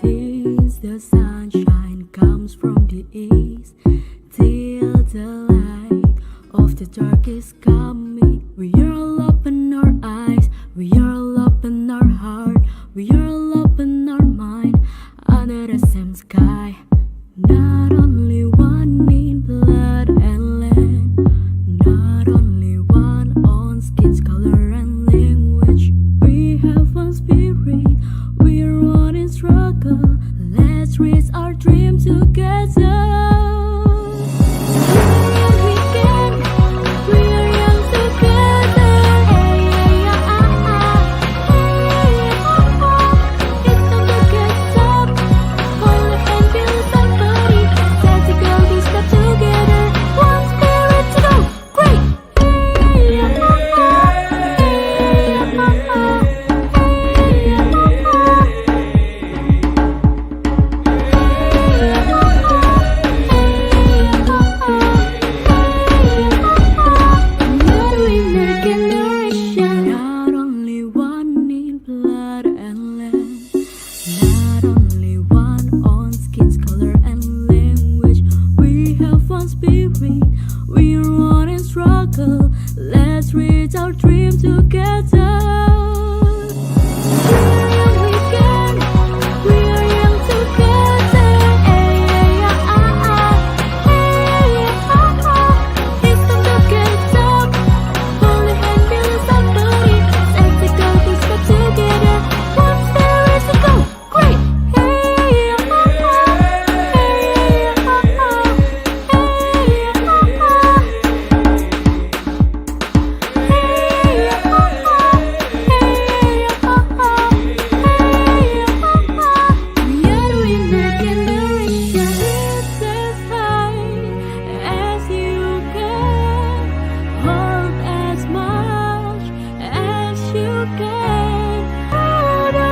Since the sunshine comes from the east, till the light of the dark is coming, we are all up in our eyes, we are all up in our heart, we are all up in our mind, under the same sky. Not only one in blood and land, not only one on skin's color and language. We have one spirit, we're one in struggle. Let's reach our dream together. We can, we are young together. Hey, hey, It's time to get up. Hold your hand, feel somebody. Set to go, we step together. One spirit to go. Great. Not only one in blood and land, not only one on skin's color and language. We have one spirit, we're one in struggle. Let's reach our dream together. We can, we are young together. It's time to get up. Hold your hand, feel somebody. Set to go, we step together. One spirit to go. Great. We are doing our generation. It's as high as you can. Hold as much as you can. Hold on.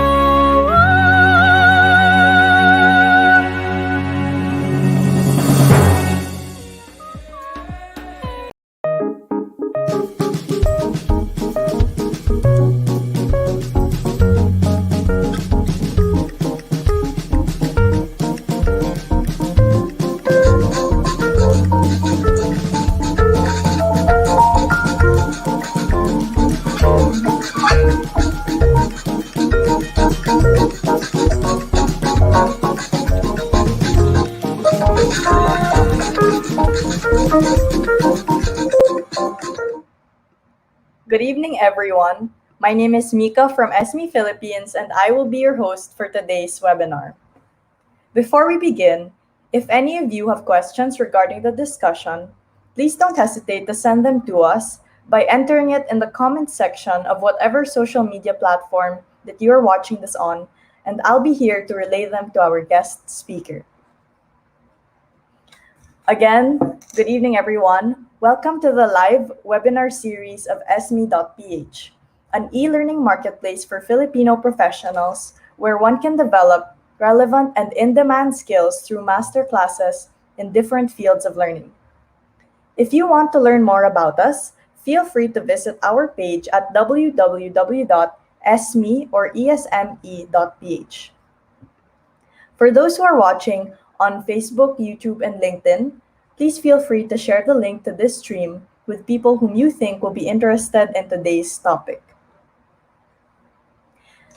Good evening, everyone. My name is Mika from ESME Philippines, and I will be your host for today's webinar. Before we begin, if any of you have questions regarding the discussion, please don't hesitate to send them to us by entering it in the comment section of whatever social media platform that you are watching this on, and I'll be here to relay them to our guest speaker. Again, good evening, everyone. Welcome to the live webinar series of ESME.ph, an e-learning marketplace for Filipino professionals where one can develop relevant and in-demand skills through master classes in different fields of learning. If you want to learn more about us, feel free to visit our page at www.esme or esme.ph. For those who are watching on Facebook, YouTube, and LinkedIn, please feel free to share the link to this stream with people whom you think will be interested in today's topic.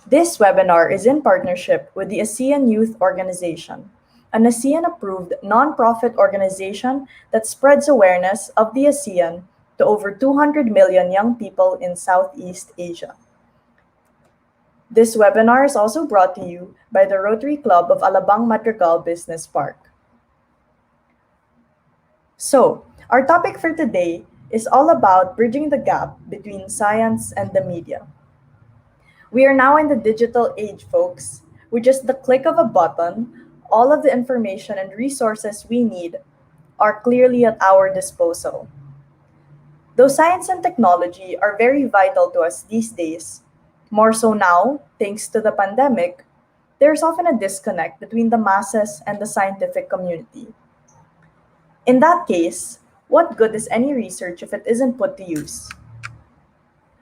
This webinar is in partnership with the ASEAN Youth Organization, an ASEAN-approved nonprofit organization that spreads awareness of the ASEAN to over 200 million young people in Southeast Asia. This webinar is also brought to you by the Rotary Club of Alabang Madrigal Business Park. So, our topic for today is all about bridging the gap between science and the media. We are now in the digital age, folks. With just the click of a button, all of the information and resources we need are clearly at our disposal. Though science and technology are very vital to us these days, more so now, thanks to the pandemic, there's often a disconnect between the masses and the scientific community. In that case, what good is any research if it isn't put to use?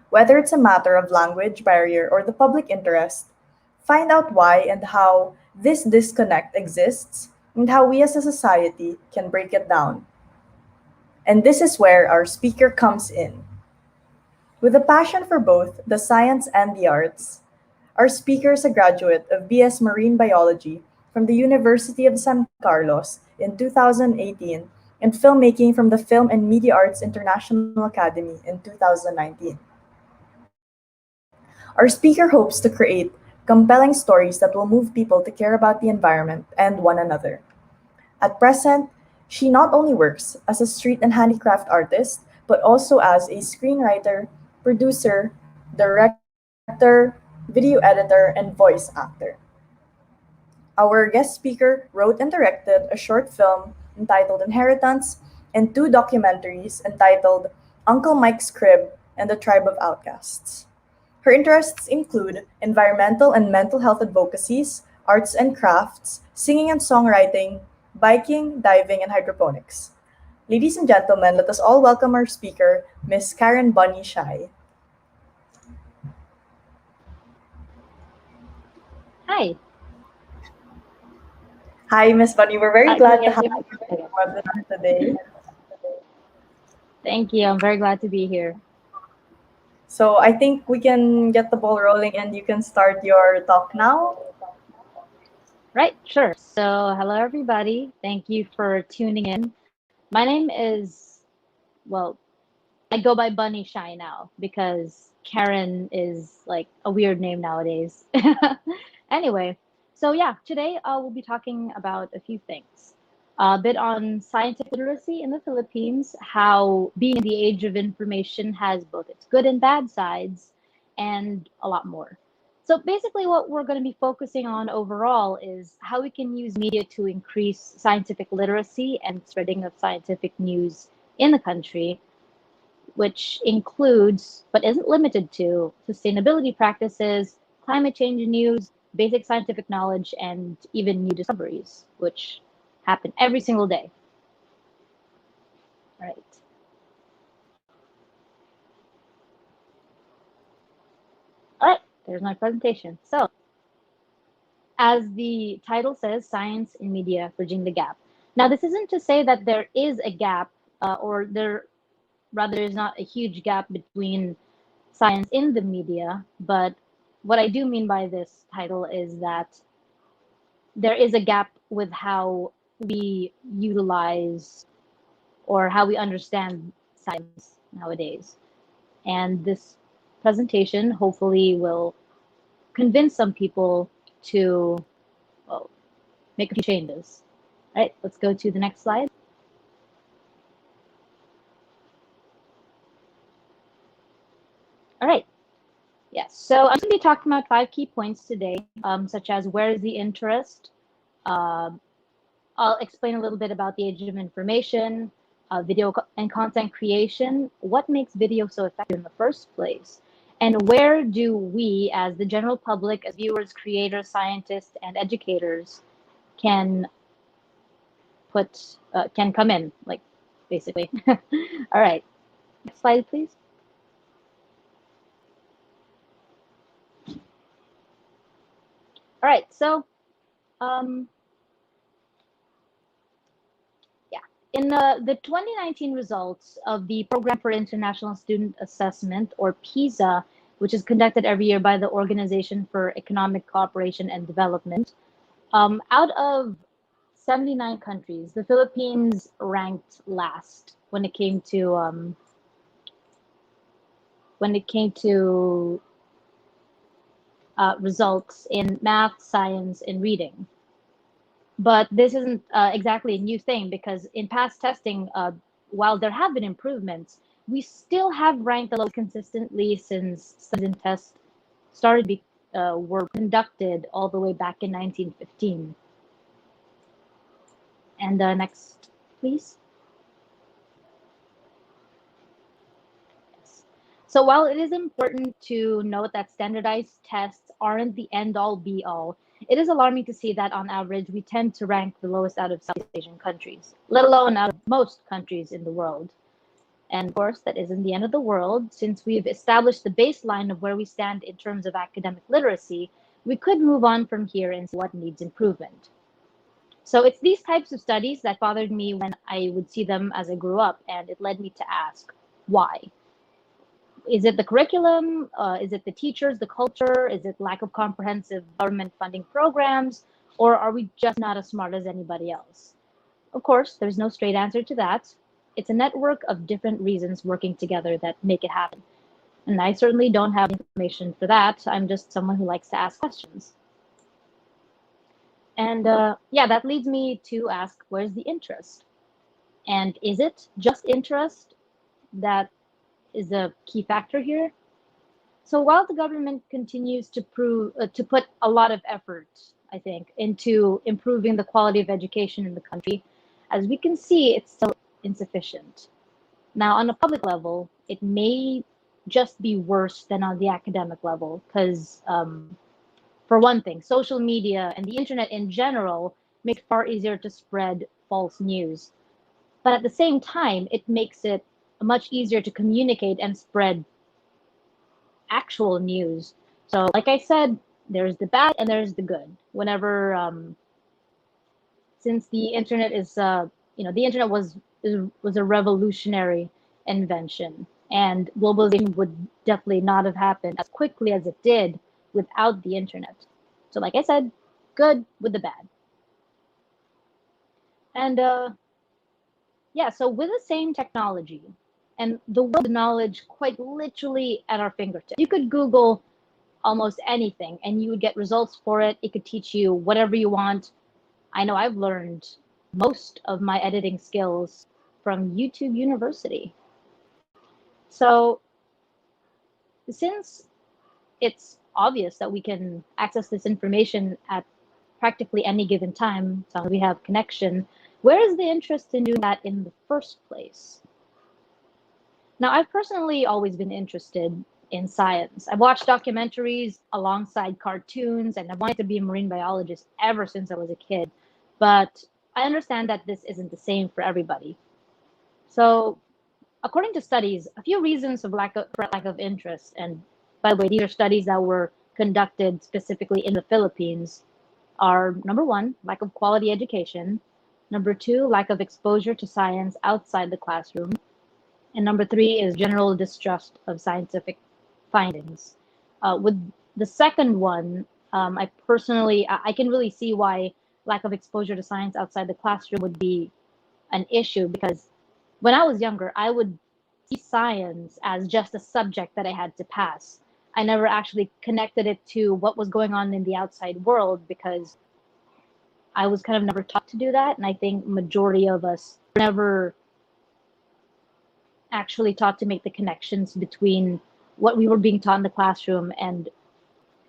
Whether it's a matter of language barrier or the public interest, find out why and how this disconnect exists and how we as a society can break it down. And this is where our speaker comes in. With a passion for both the science and the arts, our speaker is a graduate of BS Marine Biology from the University of San Carlos in 2018 and filmmaking from the Film and Media Arts International Academy in 2019. Our speaker hopes to create compelling stories that will move people to care about the environment and one another. At present, she not only works as a street and handicraft artist, but also as a screenwriter, producer, director, video editor, and voice actor. Our guest speaker wrote and directed a short film entitled Inheritance and two documentaries entitled Uncle Mike's Crib and the Tribe of Outcasts. Her interests include environmental and mental health advocacies, arts and crafts, singing and songwriting, biking, diving, and hydroponics. Ladies and gentlemen, let us all welcome our speaker, Miss Karen Bunny Shai. Hi. Hi, Miss Bunny. We're very Can you glad to guys have hear you me? on Okay. the webinar today. Thank you. I'm very glad to be here. So I think we can get the ball rolling and you can start your talk now. Right, sure. So, hello, everybody. Thank you for tuning in. My name is, well, I go by Bunny Shy now because Karen is like a weird name nowadays. Anyway, so yeah, today we'll be talking about a few things. A bit on scientific literacy in the Philippines, how being in the age of information has both its good and bad sides, and a lot more. So basically, what we're going to be focusing on overall is how we can use media to increase scientific literacy and spreading of scientific news in the country, which includes, but isn't limited to, sustainability practices, climate change news, basic scientific knowledge, and even new discoveries, which happen every single day. Right. All right, there's my presentation. So, as the title says, Science in Media Bridging the Gap. Now, this isn't to say that there is a gap, or there rather is not a huge gap between science in the media, but what I do mean by this title is that there is a gap with how we utilize or how we understand science nowadays. And this presentation hopefully will convince some people to, well, make a few changes. All right, let's go to the next slide. All right. Yes, so I'm going to be talking about 5 key points today, such as where is the interest. Um, I'll explain a little bit about the age of information, video and content creation, what makes video so effective in the first place, and where do we, as the general public, as viewers, creators, scientists, and educators, can can come in, like, basically. All right, next slide, please. All right, so um, yeah, in the 2019 results of the Program for International Student Assessment, or PISA, which is conducted every year by the Organization for Economic Cooperation and Development, out of 79 countries, the Philippines ranked last when it came to results in math, science, and reading. But this isn't exactly a new thing, because in past testing, while there have been improvements, we still have ranked the lowest consistently since studies and tests were conducted all the way back in 1915. And next, please. So while it is important to note that standardized tests aren't the end-all be-all, it is alarming to see that on average we tend to rank the lowest out of Southeast Asian countries, let alone out of most countries in the world. And of course, that isn't the end of the world. Since we've established the baseline of where we stand in terms of academic literacy, we could move on from here and see what needs improvement. So it's these types of studies that bothered me when I would see them as I grew up, and it led me to ask, why? Is it the curriculum? Is it the teachers, the culture? Is it lack of comprehensive government funding programs? Or are we just not as smart as anybody else? Of course, there's no straight answer to that. It's a network of different reasons working together that make it happen. And I certainly don't have information for that. I'm just someone who likes to ask questions. And yeah, that leads me to ask, where's the interest? And is it just interest that is the key factor here? So while the government continues to put a lot of effort, I think, into improving the quality of education in the country, as we can see, it's still insufficient. Now, on a public level, it may just be worse than on the academic level, because for one thing, social media and the internet in general make it far easier to spread false news. But at the same time, it makes it much easier to communicate and spread actual news. So, like I said, there's the bad and there's the good. Whenever, since the internet is, the internet was a revolutionary invention, and globalization would definitely not have happened as quickly as it did without the internet. So, like I said, good with the bad. And yeah, so with the same technology and the world of knowledge quite literally at our fingertips, you could Google almost anything and you would get results for it. It could teach you whatever you want. I know I've learned most of my editing skills from YouTube University. So since it's obvious that we can access this information at practically any given time, so we have connection, where is the interest in doing that in the first place? Now, I've personally always been interested in science. I've watched documentaries alongside cartoons, and I've wanted to be a marine biologist ever since I was a kid. But I understand that this isn't the same for everybody. So, according to studies, a few reasons for lack of interest, and by the way, these are studies that were conducted specifically in the Philippines, are number one, lack of quality education, number two, lack of exposure to science outside the classroom, and number three is general distrust of scientific findings. With the second one, I can really see why lack of exposure to science outside the classroom would be an issue, because when I was younger, I would see science as just a subject that I had to pass. I never actually connected it to what was going on in the outside world, because I was kind of never taught to do that. And I think majority of us were never actually taught to make the connections between what we were being taught in the classroom and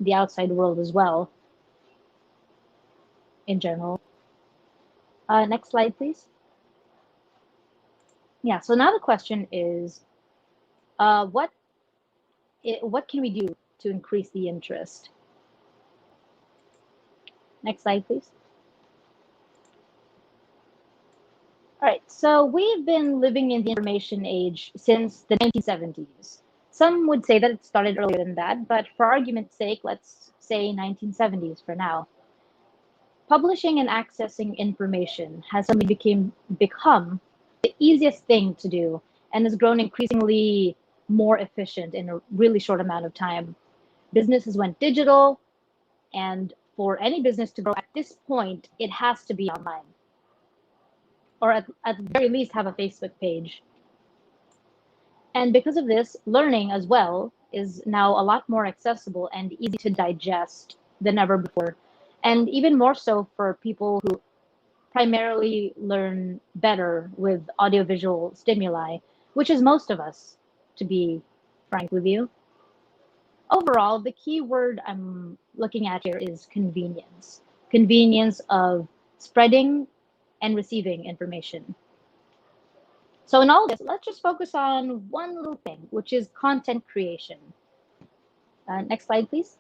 the outside world as well, in general. Next slide, please. Yeah, so now the question is, what can we do to increase the interest? Next slide, please. All right, so we've been living in the information age since the 1970s. Some would say that it started earlier than that, but for argument's sake, let's say 1970s for now. Publishing and accessing information has suddenly become the easiest thing to do, and has grown increasingly more efficient in a really short amount of time. Businesses went digital, and for any business to grow at this point, it has to be online, or at the very least have a Facebook page. And because of this, learning as well is now a lot more accessible and easy to digest than ever before. And even more so for people who primarily learn better with audiovisual stimuli, which is most of us, to be frank with you. Overall, the key word I'm looking at here is convenience. Convenience of spreading and receiving information. So in all this, let's just focus on one little thing, which is content creation. Next slide, please.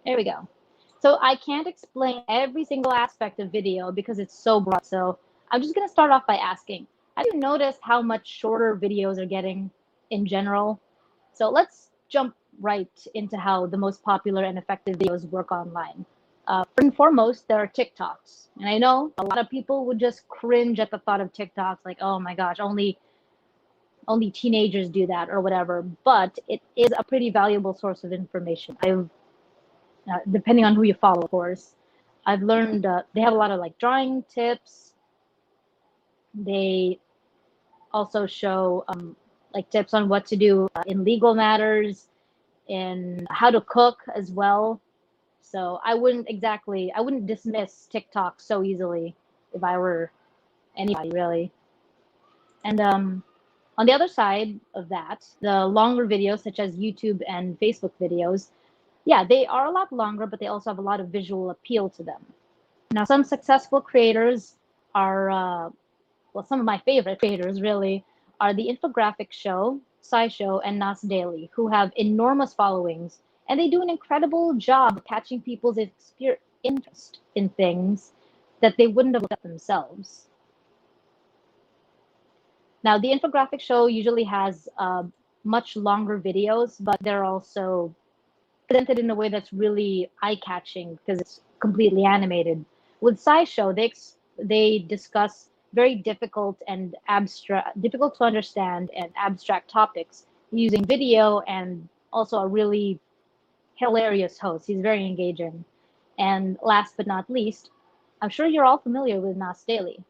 There we go. So I can't explain every single aspect of video because it's so broad. So I'm just going to start off by asking, have you noticed how much shorter videos are getting in general? So let's jump right into how the most popular and effective videos work online. First and foremost, there are TikToks. And I know a lot of people would just cringe at the thought of TikToks, like, oh my gosh, only teenagers do that or whatever. But it is a pretty valuable source of information. I've depending on who you follow, of course. I've learned they have a lot of like drawing tips. They also show like tips on what to do in legal matters, in how to cook as well. So I wouldn't dismiss TikTok so easily if I were anybody really. And on the other side of that, the longer videos such as YouTube and Facebook videos, yeah, they are a lot longer, but they also have a lot of visual appeal to them. Now, some successful creators are, well, some of my favorite creators really are the Infographic Show, SciShow, and Nas Daily, who have enormous followings, and they do an incredible job catching people's interest in things that they wouldn't have looked at themselves. Now, the Infographic Show usually has much longer videos, but they're also presented in a way that's really eye-catching because it's completely animated. With SciShow, they discuss very difficult to understand and abstract topics using video and also a really hilarious host. He's very engaging. And last but not least, I'm sure you're all familiar with Nas Daily.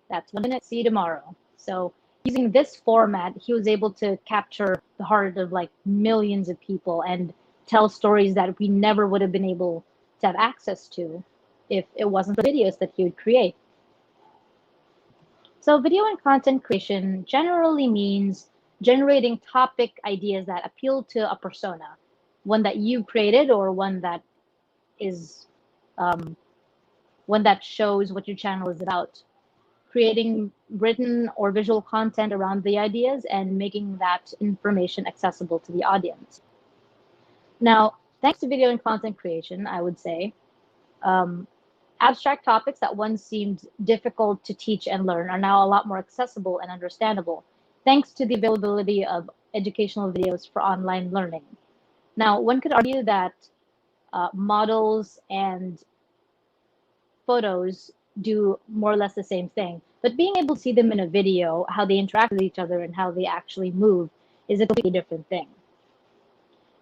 That's 1 minute, see you tomorrow. So using this format, he was able to capture the heart of like millions of people and tell stories that we never would have been able to have access to if it wasn't the videos that he would create. So video and content creation generally means generating topic ideas that appeal to a persona, one that you created or one that is one that shows what your channel is about. Creating written or visual content around the ideas and making that information accessible to the audience. Now, thanks to video and content creation, I would say, abstract topics that once seemed difficult to teach and learn are now a lot more accessible and understandable, thanks to the availability of educational videos for online learning. Now, one could argue that models and photos do more or less the same thing, but being able to see them in a video, how they interact with each other and how they actually move is a completely different thing.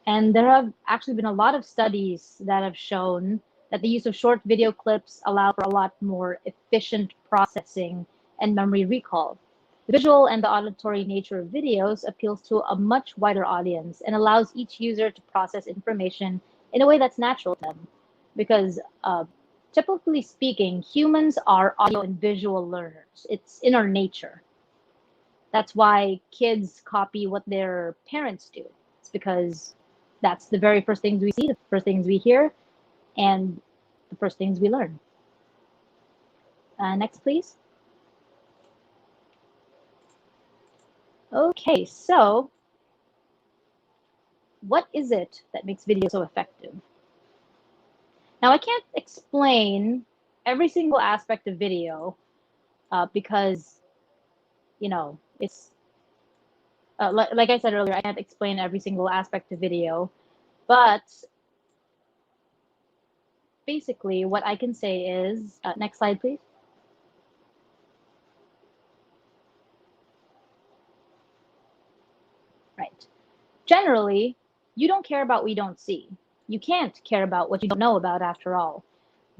And there have actually been a lot of studies that have shown that the use of short video clips allow for a lot more efficient processing and memory recall. The visual and the auditory nature of videos appeals to a much wider audience and allows each user to process information in a way that's natural to them. Because typically speaking, humans are audio and visual learners. It's in our nature. That's why kids copy what their parents do. It's because that's the very first things we see, the first things we hear, and the first things we learn. Next, please. Okay, so what is it that makes video so effective? Now, I can't explain every single aspect of video because, you know, it's like I said earlier, I can't explain every single aspect of video, but basically what I can say is, next slide, please. Right. Generally, you don't care about what you don't see. You can't care about what you don't know about after all.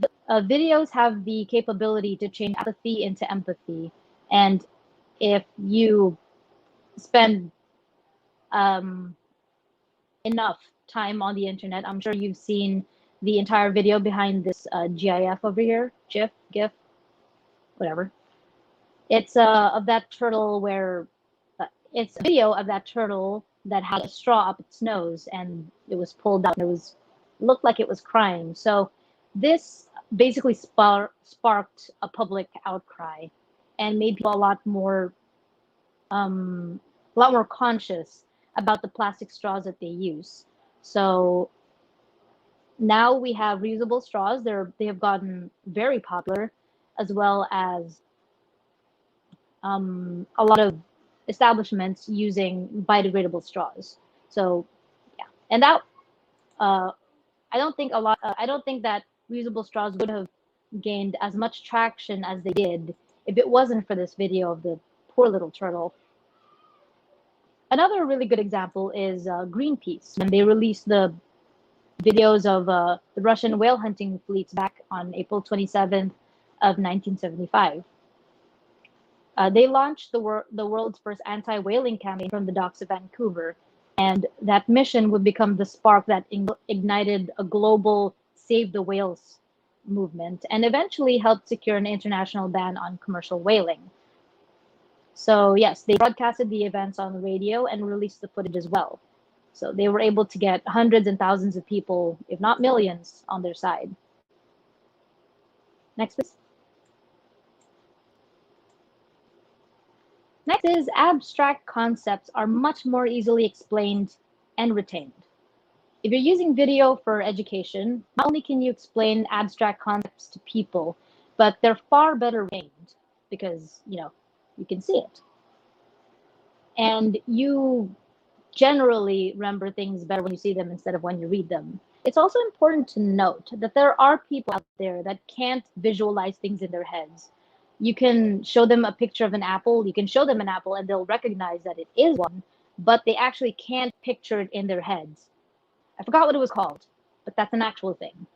But, videos have the capability to change apathy into empathy. And if you spend enough time on the internet, I'm sure you've seen the entire video behind this GIF over here, GIF, whatever. It's of that turtle where it's a video of that turtle that had a straw up its nose and it was pulled out and it looked like it was crying. So this basically sparked a public outcry and made people a lot more conscious about the plastic straws that they use. So now we have reusable straws. They have gotten very popular, as well as a lot of establishments using biodegradable straws. So yeah, And that I don't think I don't think that reusable straws would have gained as much traction as they did if it wasn't for this video of the poor little turtle. Another really good example is Greenpeace, when they released the videos of the Russian whale hunting fleets back on April 27th of 1975. They launched the world's first anti-whaling campaign from the docks of Vancouver, and that mission would become the spark that ignited a global Save the Whales movement and eventually helped secure an international ban on commercial whaling. So yes, they broadcasted the events on the radio and released the footage as well. So they were able to get hundreds and thousands of people, if not millions, on their side. Next, please. Next is abstract concepts are much more easily explained and retained. If you're using video for education, not only can you explain abstract concepts to people, but they're far better retained because, you can see it. And you generally remember things better when you see them instead of when you read them. It's also important to note that there are people out there that can't visualize things in their heads. You can show them a picture of an apple, you can show them an apple and they'll recognize that it is one, but they actually can't picture it in their heads. I forgot what it was called, but that's an actual thing.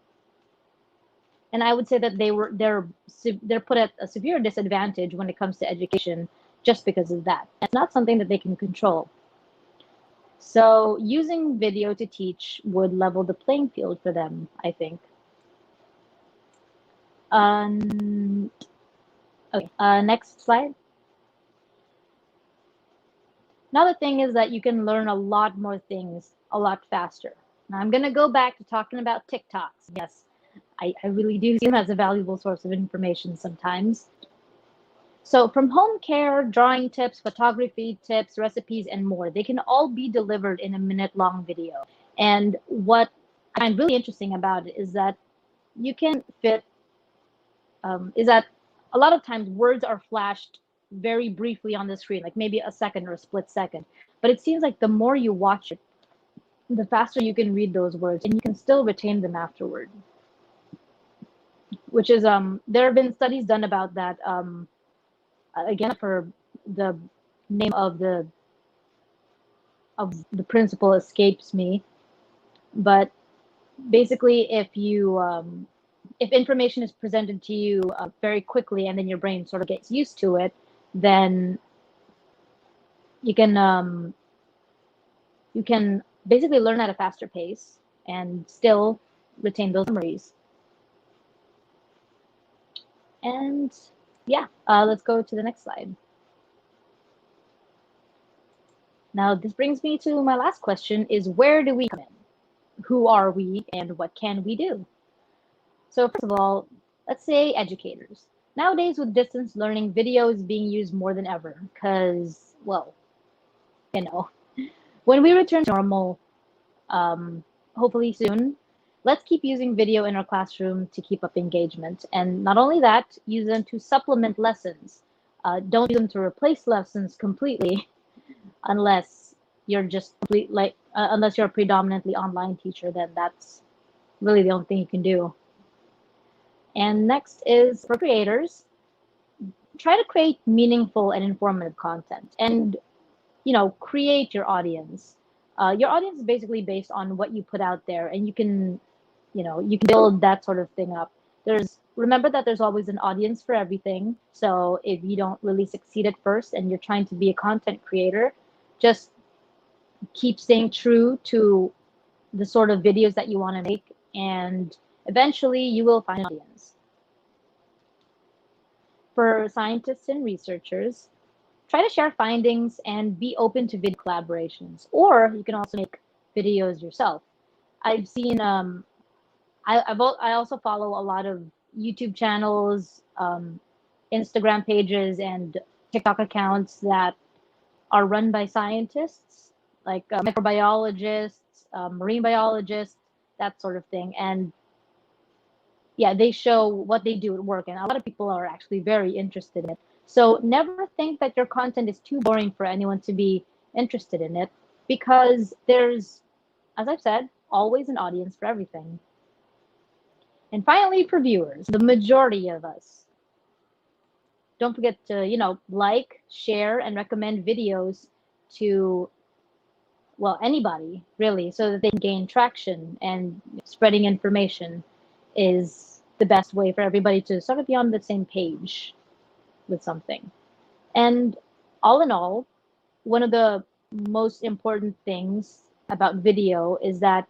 And I would say that they're put at a severe disadvantage when it comes to education just because of that. It's not something that they can control. So using video to teach would level the playing field for them, I think. Okay, next slide. Another thing is that you can learn a lot more things a lot faster. Now I'm gonna go back to talking about TikToks. Yes, I really do see them as a valuable source of information sometimes. So from home care, drawing tips, photography tips, recipes, and more, they can all be delivered in a minute-long video. And what I find really interesting about it is that you can fit, is that a lot of times words are flashed very briefly on the screen, like maybe a second or a split second. But it seems like the more you watch it, the faster you can read those words and you can still retain them afterward. Which is, there have been studies done about that. Again, for the name of the principle escapes me, but basically if you if information is presented to you very quickly and then your brain sort of gets used to it, then you can basically learn at a faster pace and still retain those memories. And yeah, let's go to the next slide. Now, this brings me to my last question is, where do we come in? Who are we and what can we do? So first of all, let's say educators. Nowadays with distance learning, video is being used more than ever because, well, when we return to normal, hopefully soon, let's keep using video in our classroom to keep up engagement. And not only that, use them to supplement lessons. Don't use them to replace lessons completely unless you're just unless you're a predominantly online teacher, then that's really the only thing you can do. And next is for creators, try to create meaningful and informative content and, create your audience. Your audience is basically based on what you put out there, and you can build that sort of thing up. Remember that there's always an audience for everything. So if you don't really succeed at first and you're trying to be a content creator, just keep staying true to the sort of videos that you want to make, and eventually you will find an audience. For scientists and researchers, try to share findings and be open to video collaborations, or you can also make videos yourself. I've seen I also follow a lot of YouTube channels, Instagram pages, and TikTok accounts that are run by scientists, like microbiologists, marine biologists, that sort of thing. And yeah, they show what they do at work, and a lot of people are actually very interested in it. So never think that your content is too boring for anyone to be interested in it, because there's as I've said, always an audience for everything. And finally, for viewers, the majority of us, don't forget to, like, share, and recommend videos to, well, anybody really, so that they can gain traction, and spreading information is the best way for everybody to sort of be on the same page with something. And all in all, one of the most important things about video is that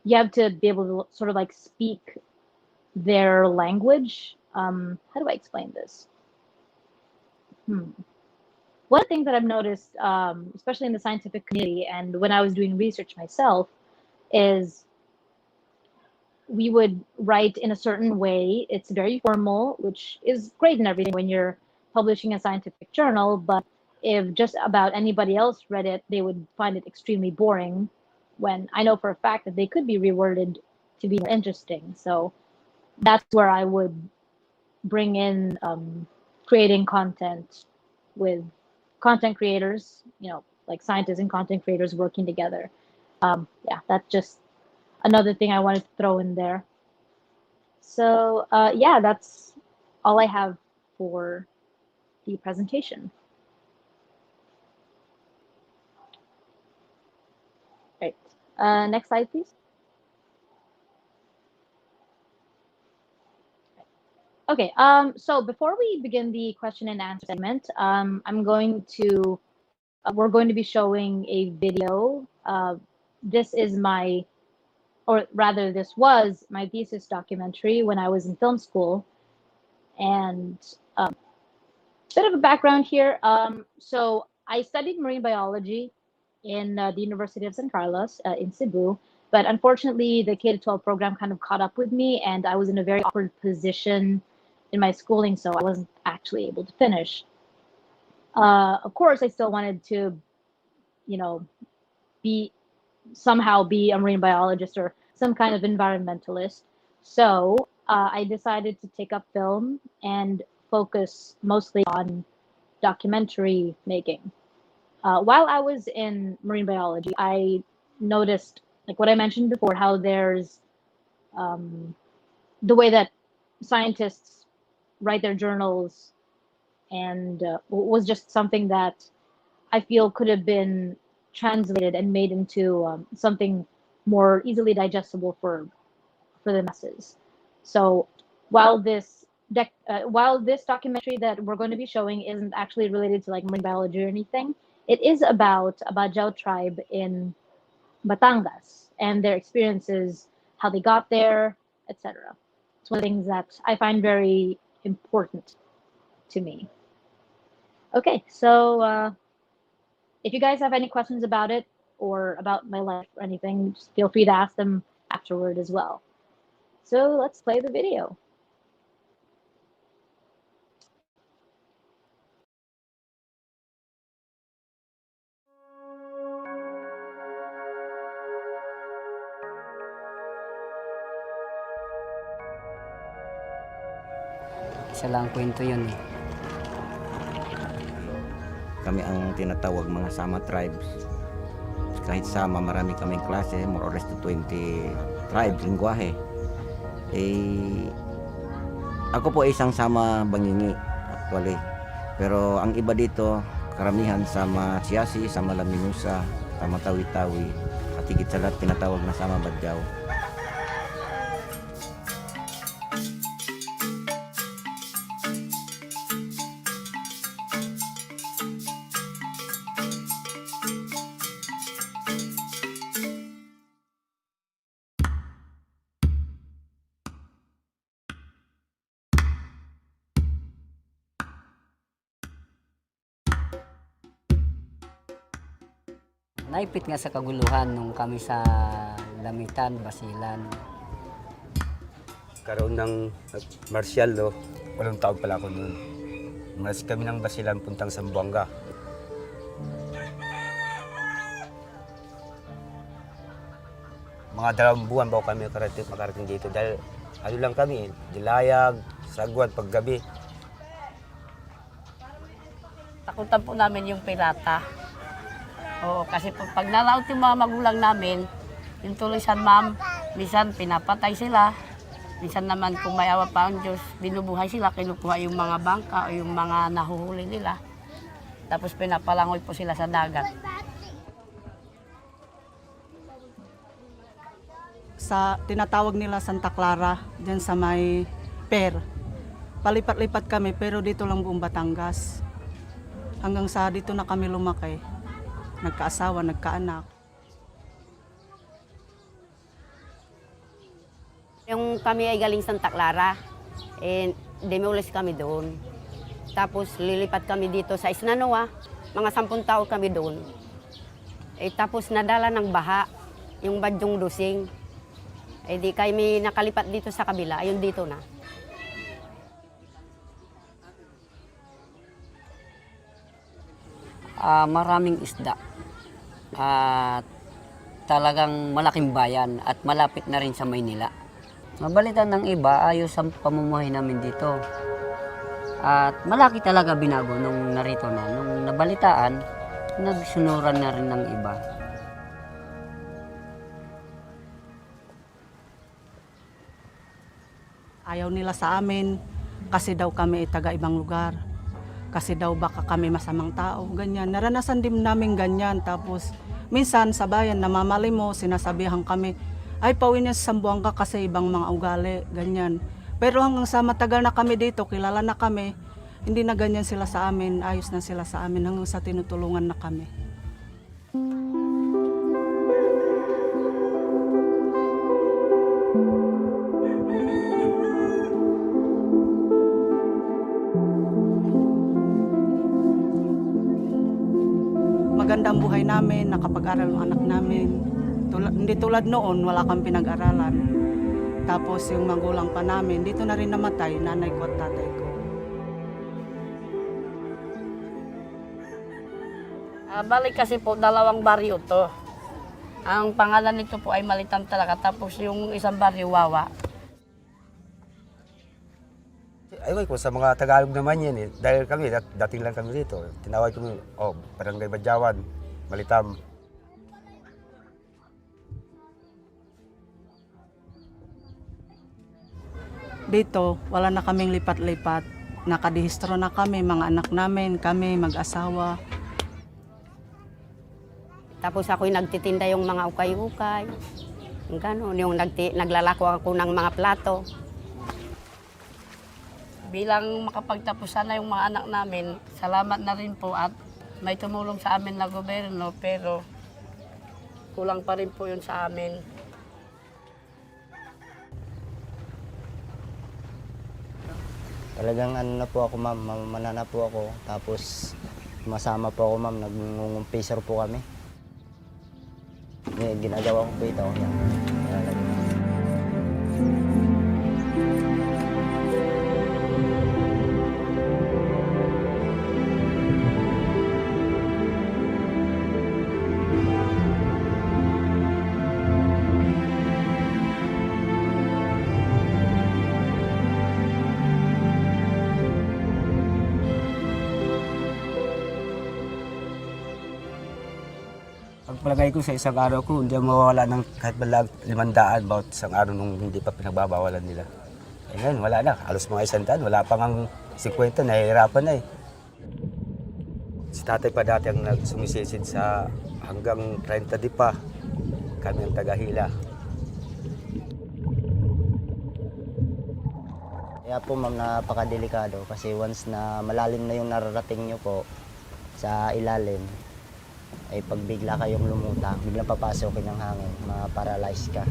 you have to be able to sort of like speak their language. How do I explain this? One thing that I've noticed, especially in the scientific community and when I was doing research myself, is we would write in a certain way. It's very formal, which is great and everything when you're publishing a scientific journal, but if just about anybody else read it, they would find it extremely boring, when I know for a fact that they could be reworded to be more interesting. So that's where I would bring in creating content with content creators, like scientists and content creators working together. Yeah, that's just another thing I wanted to throw in there. So yeah, that's all I have for the presentation. Right. Next slide, please. Okay, so before we begin the question and answer segment, we're going to be showing a video. This is this was my thesis documentary when I was in film school. And a bit of a background here. So I studied marine biology in the University of San Carlos in Cebu. But unfortunately, the K-12 program kind of caught up with me, and I was in a very awkward position in my schooling, so I wasn't actually able to finish. Of course, I still wanted to, somehow be a marine biologist or some kind of environmentalist. So I decided to take up film and focus mostly on documentary making. While I was in marine biology, I noticed, like what I mentioned before, how there's the way that scientists write their journals, and was just something that I feel could have been translated and made into something more easily digestible for the masses. So while while this documentary that we're going to be showing isn't actually related to like marine biology or anything, it is about a Bajau tribe in Batangas and their experiences, how they got there, etc. It's one of the things that I find very important to me. Okay, so if you guys have any questions about it or about my life or anything, just feel free to ask them afterward as well. So let's play the video. Isa lang kwento yun eh. Kami ang tinatawag mga Sama tribes. Kahit Sama, marami kaming klase, more or less to 20 tribes, lingwahe. Ako po isang Sama Bangingi, actually. Pero ang iba dito, karamihan Sama Siasi, Sama Laminusa, Sama Tawi-Tawi, at higit sa lahat tinatawag na Sama Badyaw. Naipit nga sa kaguluhan nung kami sa Lamitan, Basilan. Karoon ng martial law, 8 taon pala ako noon. Umalis kami ng Basilan puntang Zamboanga. Mga 2 buwan bago kami makarating dito dahil ano lang kami, dilayag, sagwan, paggabi. Takutan po namin yung pirata. Oo, kasi pag nalaot yung mga magulang namin, yung tulisan ma'am, minsan pinapatay sila. Minsan naman kung may awa pa ang Diyos, binubuhay sila, kinukuha yung mga bangka o yung mga nahuhuli nila. Tapos pinapalangoy po sila sa dagat. Sa tinatawag nila Santa Clara, dyan sa may Per. Palipat-lipat kami pero dito lang buong Batangas. Hanggang sa dito na kami lumaki. Nagkaasawa, nagkaanak. Yung kami ay galing Santa Clara, demolish kami doon. Tapos lilipat kami dito sa Isnanoa, mga 10 taon kami doon. Tapos nadala ng baha, yung Badyong Dusing. Di kami nakalipat dito sa kabila, ayun dito na. Maraming isda. At talagang malaking bayan at malapit na rin sa Maynila. Mabalitan ng iba, ayos ang pamumuhay namin dito. At malaki talaga binago nung narito na. Nung nabalitaan, nagsunuran na rin ng iba. Ayaw nila sa amin kasi daw kami ay taga ibang lugar. Kasi daw baka kami masamang tao, ganyan. Naranasan din namin ganyan. Tapos minsan sa bayan, namamali mo, sinasabihan kami, ay pauwi niya sa Sambuanga kasi ibang mga ugali, ganyan. Pero hanggang sa matagal na kami dito, kilala na kami, hindi na ganyan sila sa amin, ayos na sila sa amin hanggang sa tinutulungan na kami. Maganda ang buhay namin, nakapag-aral ng anak namin. Hindi tulad noon, wala kang pinag-aralan. Tapos yung magulang pa namin, dito na rin namatay, nanay ko at tatay ko. Balik kasi po, 2 baryo to. Ang pangalan nito po ay Malitan talaga, tapos yung isang baryo, Wawa. Ayun ko, sa mga Tagalog naman yan eh. Dahil kami, dating lang kami dito. Tinawag kami, Barangay Badyawan, Malitam. Dito, wala na kaming lipat-lipat. Nakadihistro na kami, mga anak namin, kami, mag-asawa. Tapos ako'y nagtitinda yung mga ukay-ukay. Gano'n, yung naglalako ako ng mga plato. Bilang makapagtapos sana yung mga anak namin, salamat na rin po at may tumulong sa amin na gobyerno, pero kulang pa rin po yun sa amin. Talagang ano na po ako ma'am, mamamana na po ako. Tapos masama po ako ma'am, nag-ngumpisor po kami. Ginagawa ko po ito. Yan. Pagpalagay ko sa isang araw ko, hindi mawawala ng kahit balang 500 bawat isang araw nung hindi pa pinagbabawalan nila. Ngayon, wala na. Halos mga 100, wala pa ngang 50, nahihirapan na eh. Si tatay pa dati ang sumisilsid sa hanggang 30 di pa. Kami ang tagahila. Kaya po ma'am, napakadelikado kasi once na malalim na yung nararating nyo po sa ilalim, ay pag bigla kayong lumuta, bigla papasokin ng hangin, ma-paralyze ka.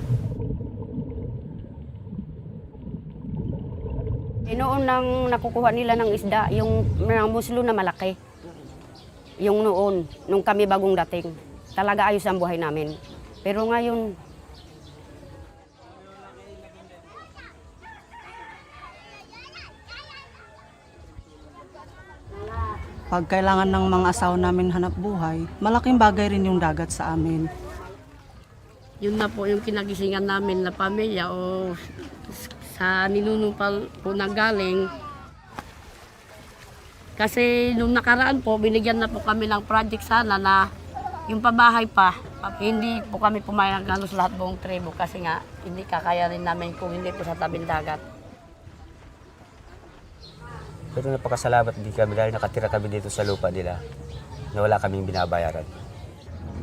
Noon nang nakukuha nila ng isda, yung mga muslo na malaki. Yung noon, nung kami bagong dating, talaga ayos ang buhay namin. Pero ngayon, Pag kailangan ng mga asawa namin hanap buhay, malaking bagay rin yung dagat sa amin. Yun na po yung kinagisingan namin na pamilya o sa ninunupal po na galing. Kasi nung nakaraan po, binigyan na po kami ng project sana na Yung pabahay pa, hindi po kami pumayag halos lahat buong tribo kasi nga hindi kakayanin namin kung hindi po sa tabing dagat. Pero napakasalamat din kami dahil nakatira kami dito sa lupa nila na wala kaming binabayaran.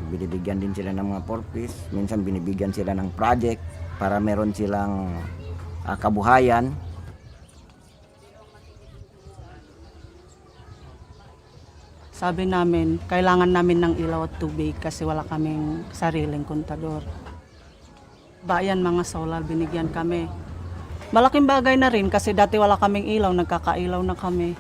Binibigyan din sila ng mga purpose, minsan binibigyan sila ng project para meron silang kabuhayan. Sabi namin, kailangan namin ng ilaw at tubig kasi wala kaming sariling kontador. Bayan, mga solar, binigyan kami. Malaking bagay na rin kasi dati wala kaming ilaw, nagkakailaw na kami.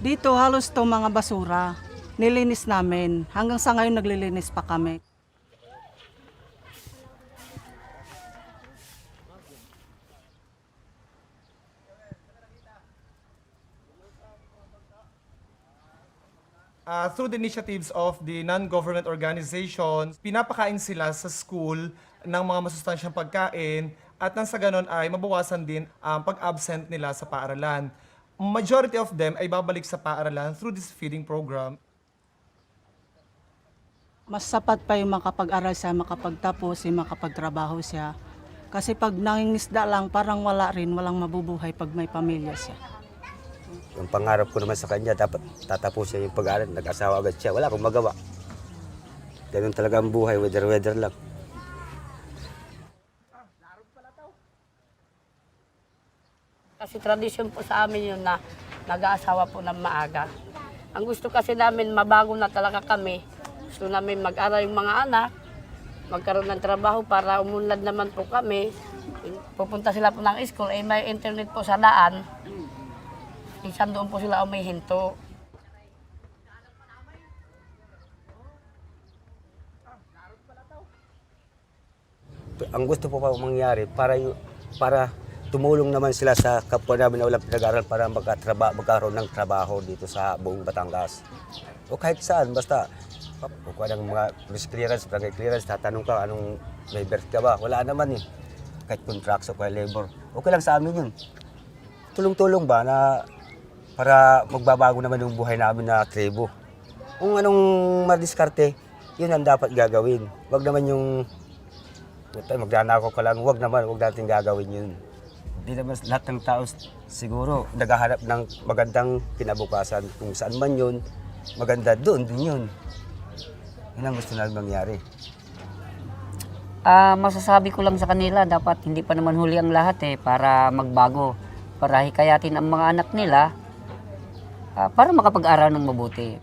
Dito halos to mga basura. Nilinis namin. Hanggang sa ngayon naglilinis pa kami. Through the initiatives of the non-government organizations, pinapakain sila sa school ng mga masustansyang pagkain at nang sa ganon ay mabawasan din ang pag-absent nila sa paaralan. Majority of them ay babalik sa paaralan through this feeding program. Mas sapat pa yung makapag-aral siya, makapagtapos, yung makapagtrabaho siya. Kasi pag nangingisda lang, parang wala rin, walang mabubuhay pag may pamilya siya. Yung pangarap ko naman sa kanya, dapat tatapusin yung pag-aaral. Nag-asawa agad siya, wala akong magawa. Ganun talaga ang buhay, weather lang. Kasi tradisyon po sa amin yun na nag-aasawa po ng maaga. Ang gusto kasi namin, mabago na talaga kami. Gusto namin mag-aral yung mga anak, magkaroon ng trabaho para umunlad naman po kami. Pupunta sila po ng school, may internet po sa daan. Minsan doon po sila umihinto. Ang gusto po pa mangyari para tumulong naman sila sa kapwa namin na walang pinag-aaral para magkaroon ng trabaho dito sa buong Batangas. O kahit saan, basta kukuha ng mga police clearance, barangay clearance, tatanong ka anong may birth ka ba? Wala naman eh. Kahit contracts o kahit labor. Okay lang sa amin yun. Tulong-tulong ba na para magbabago naman yung buhay namin na tribo. Kung anong madiskarte, yun ang dapat gagawin. Wag naman yung magnanakaw ka lang, wag natin gagawin yun. Hindi naman lahat ng tao siguro naghahanap ng magandang kinabukasan. Kung saan man yun, maganda doon din yun. Yun ang gusto namin mangyari. Masasabi ko lang sa kanila, dapat hindi pa naman huli ang lahat para magbago. Para hikayatin ang mga anak nila para makapag-aral ng mabuti.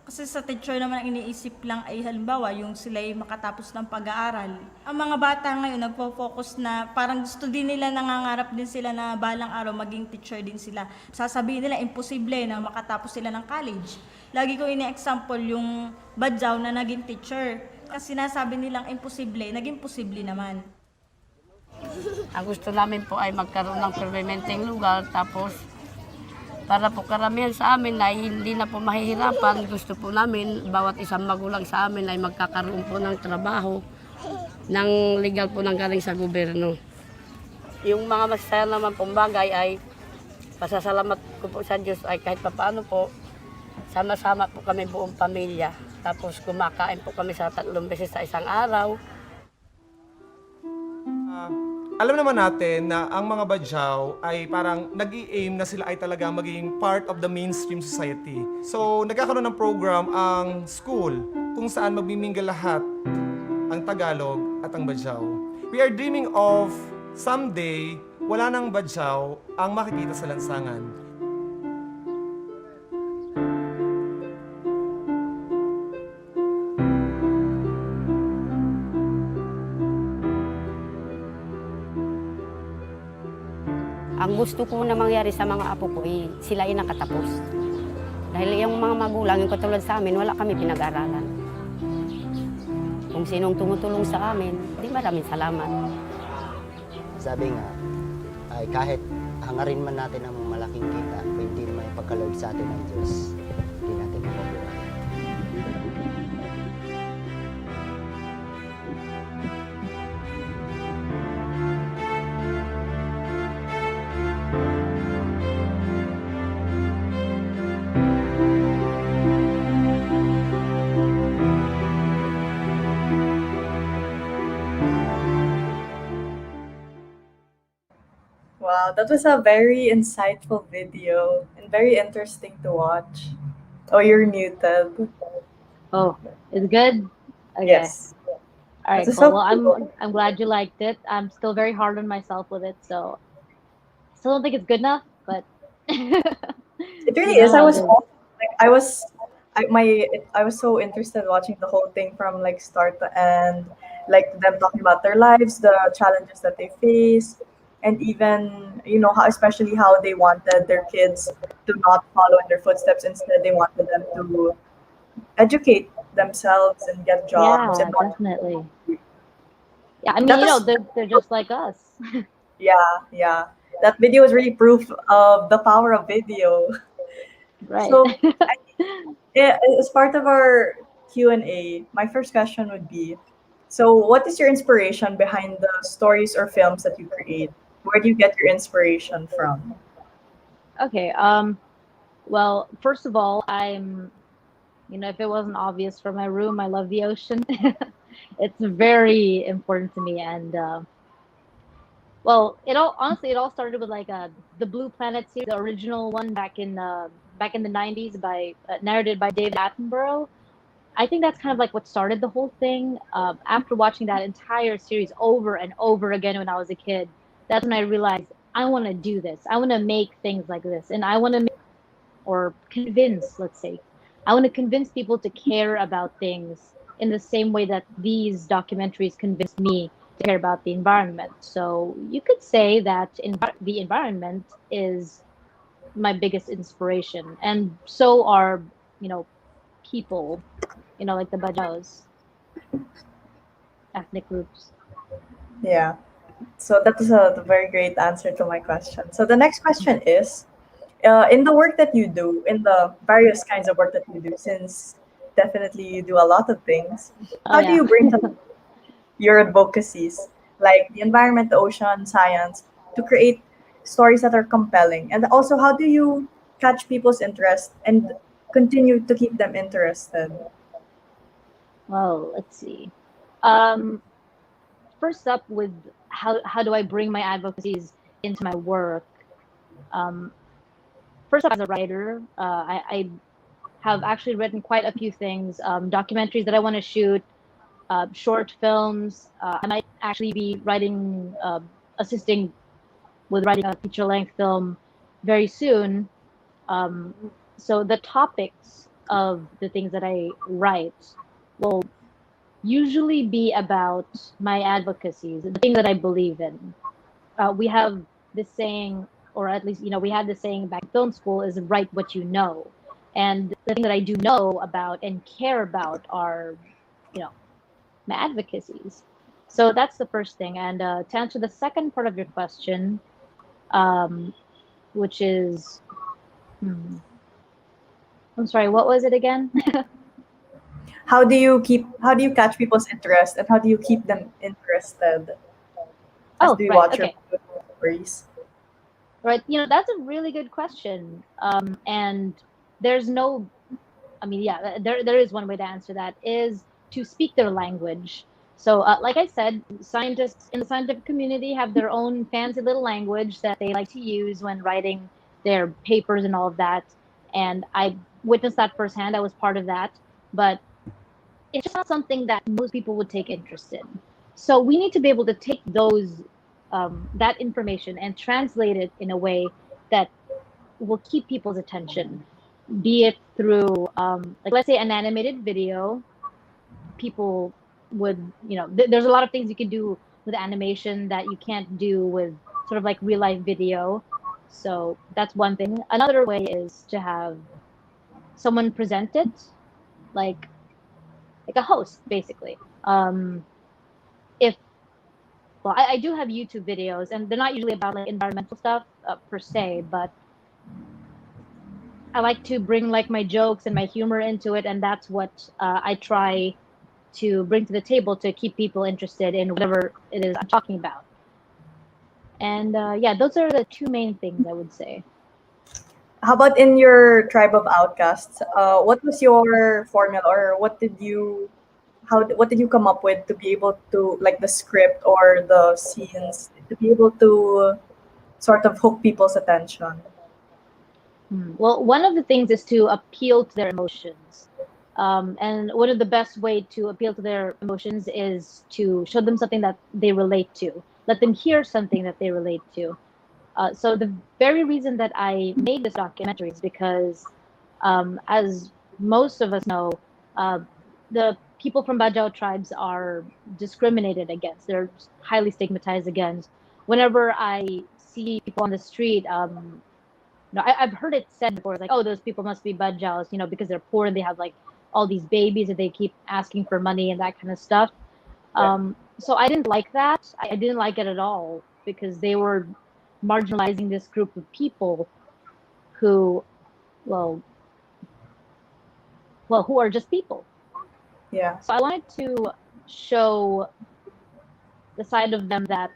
Kasi sa teacher naman ang iniisip lang ay halimbawa yung sila ay makatapos ng pag-aaral. Ang mga bata ngayon nagpo-focus na parang gusto din nila, nangangarap din sila na balang araw maging teacher din sila. Sasabihin nila imposible na makatapos sila ng college. Lagi ko ini-example yung badyaw na naging teacher. Kasi sinasabi nilang imposible, naging posible naman. Ang gusto namin po ay magkaroon ng permanenteng lugar, tapos para po karamihan sa amin ay hindi na po mahihirapan. Gusto po namin, bawat isang magulang sa amin ay magkakaroon po ng trabaho ng legal po ng galing sa gobyerno. Yung mga masaya naman pong bagay ay pasasalamat ko po sa Diyos ay kahit papaano po, sama-sama po kami buong pamilya. Tapos kumakain po kami sa 3 beses sa isang araw. Alam naman natin na ang mga badyaw ay parang nag-i-aim na sila ay talagang magiging part of the mainstream society. So, nagkakaroon ng program ang school kung saan magmiminggal lahat ang Tagalog at ang badyaw. We are dreaming of someday wala nang badyaw ang makikita sa lansangan. Ang gusto ko na mangyari sa mga apo ko ay sila ay nakatapos. Dahil yung mga magulang, yung katulad sa amin, wala kami pinag-aralan. Kung sinong tumutulong sa amin, di maraming salamat. Sabi nga, ay kahit hangarin man natin ang malaking kita, kung hindi may ipagkaloob sa atin ng Diyos, hindi natin mabubuhay. Wow, that was a very insightful video and very interesting to watch. Oh, you're muted. Oh, it's good. Okay. Yes. All right, This is cool. so Well, cool. I'm glad you liked it. I'm still very hard on myself with it, so still don't think it's good enough, but It really you is. know I how it was is. like, I was so interested watching the whole thing from like start to end, like them talking about their lives, the challenges that they face, and even how, especially how they wanted their kids to not follow in their footsteps. Instead, they wanted them to educate themselves and get jobs and Yeah, not. definitely. Yeah, I mean, That was they're just like us. yeah. That video was really proof of the power of video. Right. So yeah, as part of our Q&A, my first question would be, so what is your inspiration behind the stories or films that you create? Where do you get your inspiration from? Okay. Well, first of all, if it wasn't obvious from my room, I love the ocean. It's very important to me, and well, it all started with like the Blue Planet series, the original one back in the 90s by narrated by David Attenborough. I think that's kind of like what started the whole thing. After watching that entire series over and over again when I was a kid, that's when I realized I want to do this. I want to make things like this, and I want to or convince, let's say, I want to convince people to care about things in the same way that these documentaries convinced me to care about the environment. So you could say that the environment is my biggest inspiration, and so are people, like the Bajaus, ethnic groups. Yeah. So that is a very great answer to my question. So the next question is, in the work that you do, in the various kinds of work that you do, since definitely you do a lot of things, Oh how do yeah. you bring to your advocacies, like the environment, the ocean, science, to create stories that are compelling? And also, how do you catch people's interest and continue to keep them interested? Well, let's see. Um, First up with how do I bring my advocacies into my work? Um, First up, as a writer, I have actually written quite a few things, documentaries that I want to shoot, short films. I might actually be assisting with writing a feature length film very soon. Um, so the topics of the things that I write will usually be about my advocacies, the things that I believe in. We have this saying, or at least, we had this saying back in film school, is write what you know. And the thing that I do know about and care about are, you know, my advocacies. So that's the first thing. And to answer the second part of your question, um, which is, hmm, I'm sorry, what was it again? How do you catch people's interest, and how do you keep them interested as Oh, they right. watch your Okay. stories? Right. That's a really good question. And there's no, I mean, yeah, there is one way to answer that is to speak their language. So, like I said, scientists in the scientific community have their own fancy little language that they like to use when writing their papers and all of that. And I witnessed that firsthand. I was part of that. But it's just not something that most people would take interest in. So we need to be able to take that information and translate it in a way that will keep people's attention, be it through, like, let's say, an animated video. People would, there's a lot of things you can do with animation that you can't do with sort of like real life video. So that's one thing. Another way is to have someone present it, like a host, basically. If Well, I do have YouTube videos, and they're not usually about like environmental stuff per se, but I like to bring like my jokes and my humor into it, and that's what I try to bring to the table to keep people interested in whatever it is I'm talking about. And yeah, those are the two main things I would say. How about in your tribe of outcasts? What was your formula, or what did you come up with to be able to, like, the script or the scenes, to be able to sort of hook people's attention? Well, one of the things is to appeal to their emotions. And one of the best way to appeal to their emotions is to show them something that they relate to. Let them hear something that they relate to. So the very reason that I made this documentary is because, as most of us know, uh, the people from Bajau tribes are discriminated against. They're highly stigmatized against. Whenever I see people on the street, no, I've heard it said before, like, oh, those people must be Bajaus, because they're poor and they have like all these babies and they keep asking for money and that kind of stuff. So I didn't like that. I didn't like it at all because they were marginalizing this group of people who, well, who are just people. Yeah. So I wanted to show the side of them that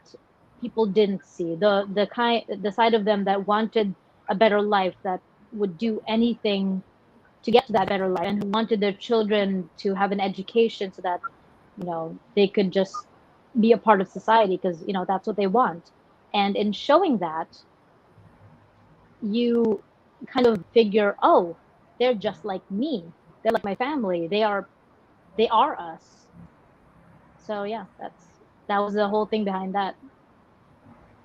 people didn't see, the side of them that wanted a better life, that would do anything to get to that better life, and who wanted their children to have an education so that they could just be a part of society, because that's what they want. And in showing that, you kind of figure, oh, they're just like me, they're like my family, they are us. So yeah, that was the whole thing behind that.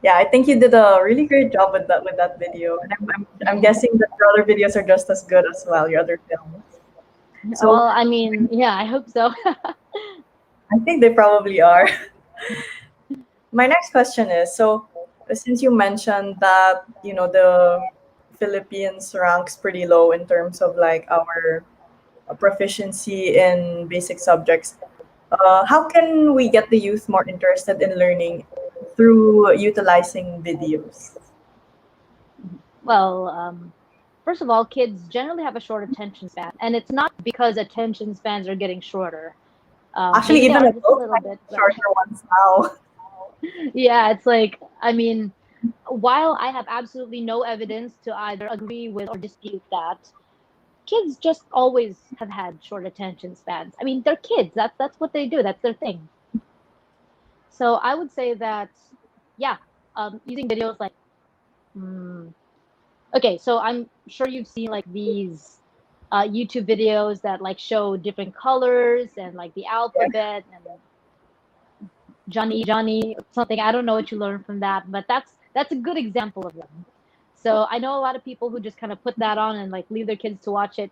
Yeah, I think you did a really great job with that video, and I'm guessing that your other videos are just as good as well, your other films. So Well, I mean, yeah, I hope so. I think they probably are. My next question is, so since you mentioned that, the Philippines ranks pretty low in terms of like our proficiency in basic subjects, how can we get the youth more interested in learning through utilizing videos? Well, first of all, kids generally have a short attention span, and it's not because attention spans are getting shorter. Actually, Maybe they even are just a adults little have bit, but shorter ones now. yeah, it's like, I mean, while I have absolutely no evidence to either agree with or dispute that, kids just always have had short attention spans. I mean, they're kids. That's what they do. That's their thing. So I would say that, yeah, using videos like, okay, so I'm sure you've seen like these YouTube videos that like show different colors and like the alphabet and Johnny Johnny something. I don't know what you learned from that, but that's a good example of them. So I know a lot of people who just kind of put that on and like leave their kids to watch it,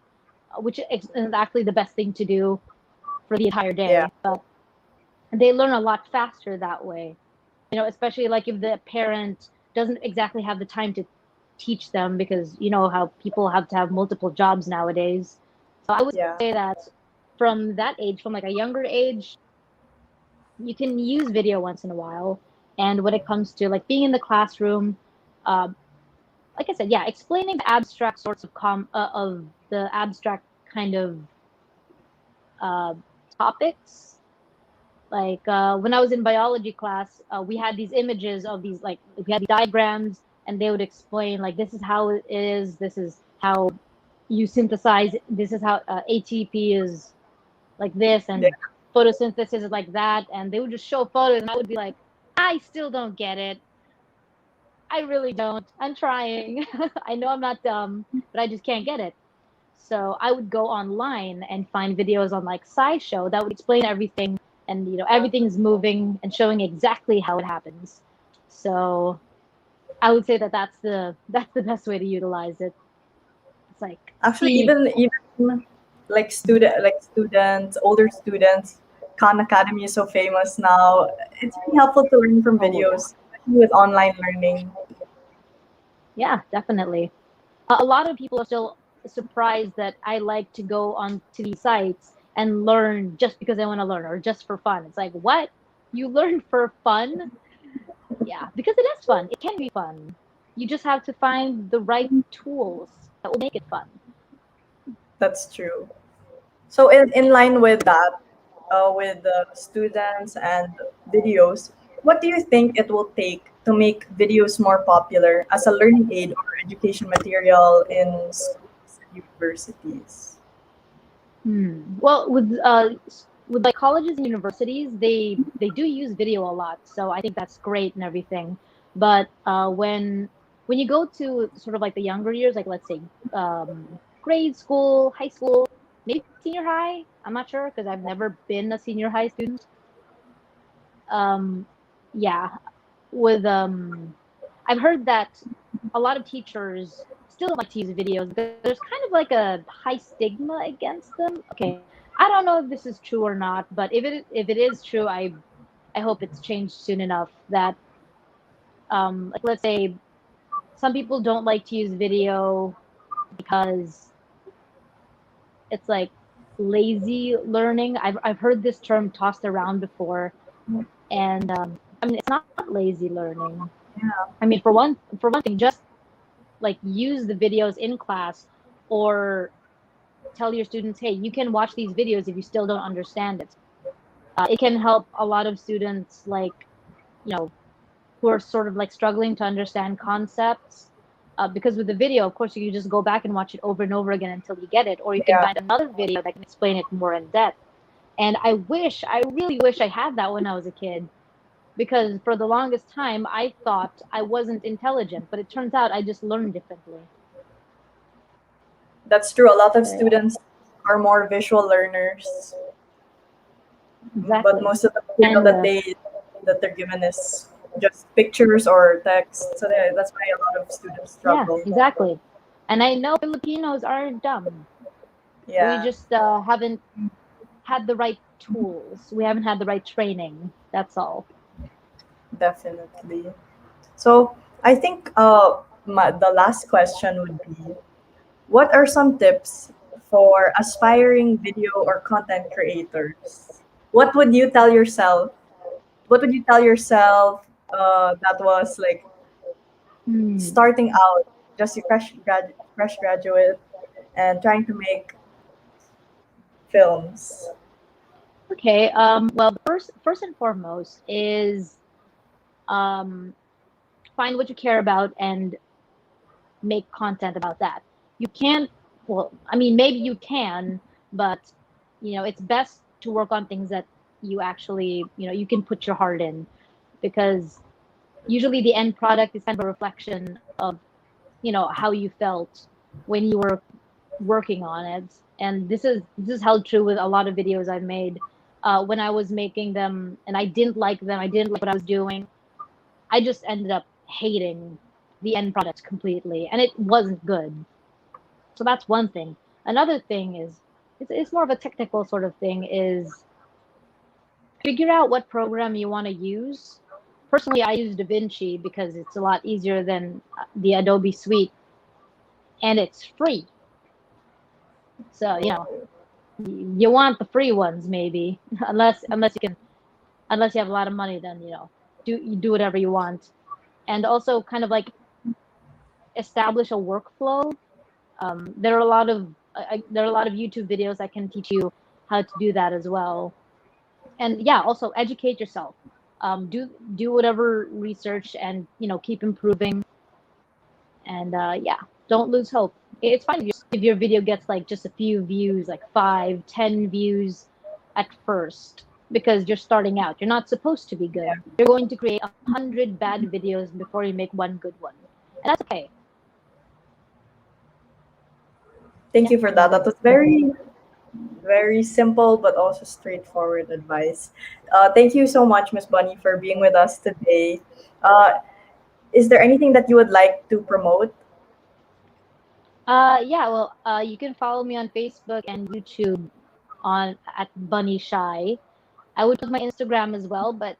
which is actually the best thing to do for the entire Yeah. day. But they learn a lot faster that way. Especially like if the parent doesn't exactly have the time to teach them, because you know how people have to have multiple jobs nowadays. So I would Yeah. say that from that age, from like a younger age, you can use video once in a while. And when it comes to like being in the classroom, uh, like I said, yeah, explaining the abstract sorts of the abstract kind of uh, topics. Like when I was in biology class, we had these images of these, like we had diagrams, and they would explain like, this is how it is, this is how you synthesize, this is how ATP is like this, Yeah. and photosynthesis is like that, and they would just show photos, and I would be like, I still don't get it. I really don't. I'm trying. I know I'm not dumb, but I just can't get it. So I would go online and find videos on like SciShow that would explain everything, and everything's moving and showing exactly how it happens. So I would say that that's the best way to utilize it. It's like Actually, see. even like students, older students, Khan Academy is so famous now. It's really helpful to learn from Oh yeah. videos, especially with online learning. Yeah, definitely. A lot of people are still surprised that I like to go on to these sites and learn just because I want to learn, or just for fun. It's like, what? You learn for fun? Yeah, because it is fun. It can be fun. You just have to find the right tools. that will make it fun. That's true. So in line with that, with the students and videos, what do you think it will take to make videos more popular as a learning aid or education material in schools and universities? Well, with like colleges and universities, they do use video a lot, so I think that's great and everything. But when you go to sort of like the younger years, like let's say grade school, high school, maybe senior high. I'm not sure because I've never been a senior high student. Um, yeah, with I've heard that a lot of teachers still don't like to use videos because there's kind of like a high stigma against them. Okay, I don't know if this is true or not, but if it is true, I hope it's changed soon enough that like let's say some people don't like to use video because it's like lazy learning. I've heard this term tossed around before, and I mean it's not lazy learning. Yeah, I mean for one thing, just like use the videos in class or tell your students, hey, you can watch these videos if you still don't understand it. It can help a lot of students like you know who are sort of like struggling to understand concepts. Because with the video, of course, you can just go back and watch it over and over again until you get it, or you can yeah, find another video that can explain it more in depth. And I really wish I had that when I was a kid, because for the longest time I thought I wasn't intelligent, but it turns out I just learned differently. that's true. A lot of So yeah, students are more visual learners, but exactly. most of the material And that they're given is just pictures or text. So that's why a lot of students yeah, struggle. exactly. And I know Filipinos aren't dumb. We Yeah, just haven't had the right tools. We haven't had the right training. That's all. definitely. So I think the last question would be, what are some tips for aspiring video or content creators? What would you tell yourself? What would you tell yourself that was like Hmm. starting out, just a fresh graduate, and trying to make films? Okay. Well, first and foremost is um, find what you care about and make content about that. You can't. Well, I mean, maybe you can, but it's best to work on things that you actually, you can put your heart in, because usually the end product is kind of a reflection of, how you felt when you were working on it. And this is held true with a lot of videos I've made. When I was making them and I didn't like them, I didn't like what I was doing, I just ended up hating the end product completely, and it wasn't good. So that's one thing. Another thing is, it's more of a technical sort of thing, is figure out what program you want to use. Personally, I use DaVinci because it's a lot easier than the Adobe Suite, and it's free. So, you want the free ones maybe, unless you have a lot of money, then do whatever you want. And also kind of like establish a workflow. There are a lot of YouTube videos that can teach you how to do that as well. And yeah, also educate yourself. Do whatever research, and keep improving. And yeah, don't lose hope. It's fine if your video gets like just a few views, like 5, 10 views at first, because you're starting out. You're not supposed to be good. You're going to create 100 bad videos before you make one good one, and that's okay. Thank Yeah, you for that. That was very, very simple but also straightforward advice. Thank you so much, Miss Bunny, for being with us today. Uh, is there anything that you would like to promote? yeah. Well, you can follow me on Facebook and YouTube on at Bunny Shy. I would post my Instagram as well, but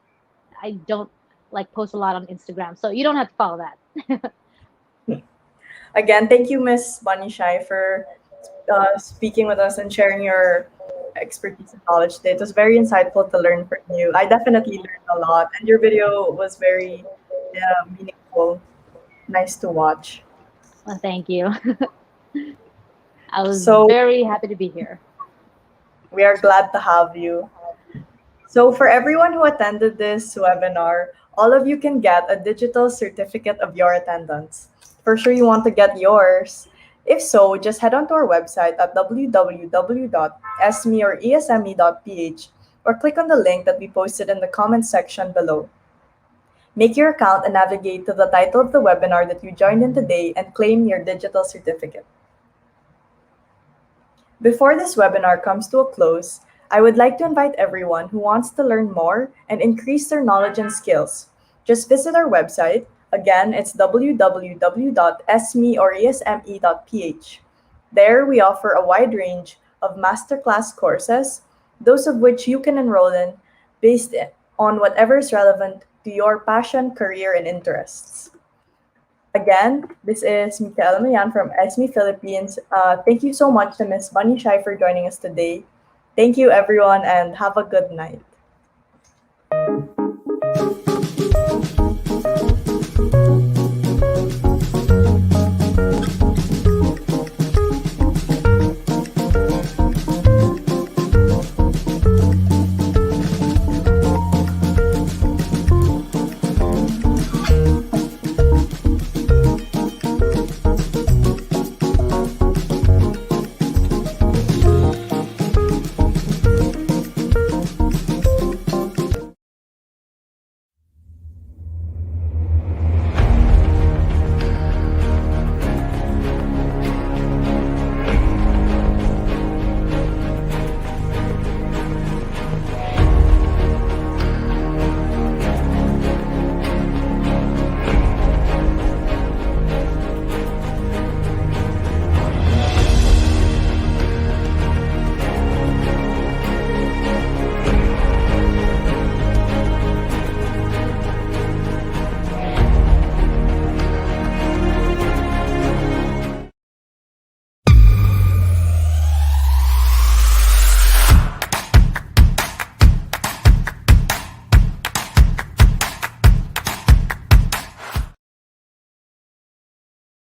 I don't like post a lot on Instagram, so you don't have to follow that. Again, thank you, Miss Bunny Shai, for speaking with us and sharing your expertise and knowledge today. It was very insightful to learn from you. I definitely learned a lot, and your video was very meaningful, nice to watch. Well, thank you. I was So very happy to be here. we are glad to have you. So for everyone who attended this webinar, all of you can get a digital certificate of your attendance. For sure you want to get yours. If so, just head on to our website at www.esme or esme.ph or click on the link that we posted in the comments section below. Make your account and navigate to the title of the webinar that you joined in today and claim your digital certificate. Before this webinar comes to a close, I would like to invite everyone who wants to learn more and increase their knowledge and skills. Just visit our website. Again, it's www.esme or esme.ph. There, we offer a wide range of masterclass courses, those of which you can enroll in based on whatever is relevant to your passion, career, and interests. Again, this is Mikael Mayan from ESME Philippines. Thank you so much to Ms. Bunny Shai for joining us today. Thank you, everyone, and have a good night.